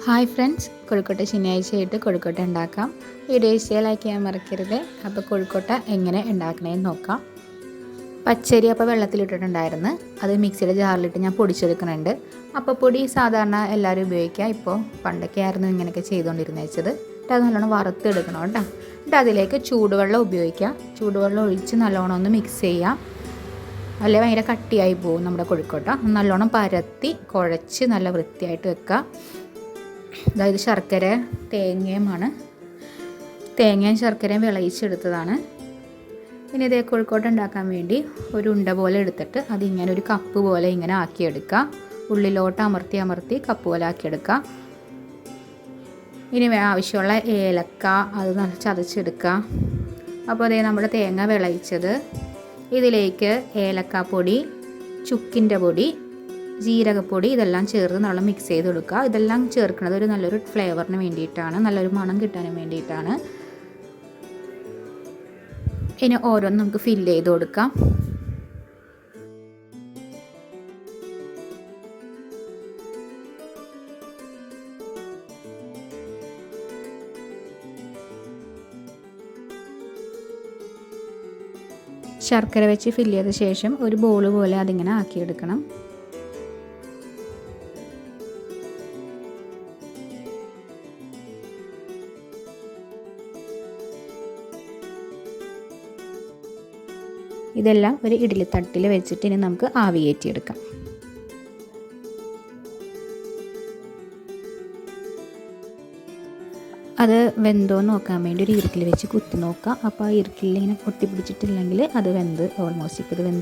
Hi friends, കൊഴുക്കട്ട ശനിയാഴ്ചയായിട്ട് കൊഴുക്കട്ട ഉണ്ടാക്കാം. Video like ചെയ്യാൻ മറക്കരുത്. അപ്പോൾ കൊഴുക്കട്ട എങ്ങനെ ഉണ്ടാക്കണേന്ന് നോക്കാം. പച്ചരി അപ്പോൾ വെള്ളത്തിലിട്ടിട്ടുണ്ടായിരുന്നു. അത് മിക്സിയുടെ ജാറിലിട്ട് ഞാൻ പൊടിച്ചെടുക്കുന്നുണ്ട്. അപ്പോൾ പൊടി സാധാരണ എല്ലാവരും ഉപയോഗിക്കുക. ഇപ്പോൾ പണ്ടൊക്കെ ആയിരുന്നു ഇങ്ങനെയൊക്കെ ചെയ്തുകൊണ്ടിരുന്നത് വെച്ചത്. എന്നിട്ട് അത് നല്ലോണം വറുത്തെടുക്കണം കേട്ടോ. എന്നിട്ട് അതിലേക്ക് ചൂടുവെള്ളം ഉപയോഗിക്കുക. ചൂടുവെള്ളം ഒഴിച്ച് നല്ലോണം ഒന്ന് മിക്സ് ചെയ്യാം. അല്ലെ ഭയങ്കര കട്ടിയായി പോകും നമ്മുടെ കൊഴുക്കട്ട. നല്ലോണം പരത്തി കുഴച്ച് നല്ല വൃത്തിയായിട്ട് വെക്കുക. അതായത് ശർക്കര തേങ്ങയുമാണ്, തേങ്ങയും ശർക്കരയും വിളയിച്ചെടുത്തതാണ്. പിന്നെ ഇതേ കൊഴുക്കട്ട ഉണ്ടാക്കാൻ വേണ്ടി ഒരു ഉണ്ട പോലെ എടുത്തിട്ട് അതിങ്ങനെ ഒരു കപ്പ് പോലെ ഇങ്ങനെ ആക്കിയെടുക്കുക. ഉള്ളിലോട്ട് അമർത്തി അമർത്തി കപ്പ് പോലെ ആക്കിയെടുക്കുക. ഇനി ആവശ്യമുള്ള ഏലക്ക അത് നല്ല ചതച്ചെടുക്കുക. അപ്പോൾ അതേ നമ്മുടെ തേങ്ങ വിളയിച്ചത് ഇതിലേക്ക് ഏലക്കാപ്പൊടി, ചുക്കിൻ്റെ പൊടി, ജീരകപ്പൊടി ഇതെല്ലാം ചേർത്ത് നല്ല മിക്സ് ചെയ്ത് കൊടുക്കുക. ഇതെല്ലാം ചേർക്കുന്നത് ഒരു നല്ലൊരു ഫ്ലേവറിന് വേണ്ടിയിട്ടാണ്, നല്ലൊരു മണം കിട്ടാനും വേണ്ടിയിട്ടാണ്. ഇനി ഓരോന്ന് നമുക്ക് ഫില്ല് ചെയ്ത് കൊടുക്കാം. ശർക്കര വെച്ച് ഫില്ല് ചെയ്ത ശേഷം ഒരു ബോൾ പോലെ അതിങ്ങനെ ആക്കിയെടുക്കണം. ഇതെല്ലാം ഒരു ഇഡ്ഡലിത്തട്ടിൽ വെച്ചിട്ട് ഇനി നമുക്ക് ആവിയേറ്റിയെടുക്കാം. അത് വെന്തോ നോക്കാൻ വേണ്ടി ഒരു ഇറുക്കിൽ വെച്ച് കുത്തി നോക്കുക. അപ്പോൾ ആ ഇറുക്കിൽ ഇങ്ങനെ പൊട്ടി പിടിച്ചിട്ടില്ലെങ്കിൽ അത് വെന്ത് ഓൾമോസ്റ്റ് ഇപ്പോൾ ഇത് വെന്ത്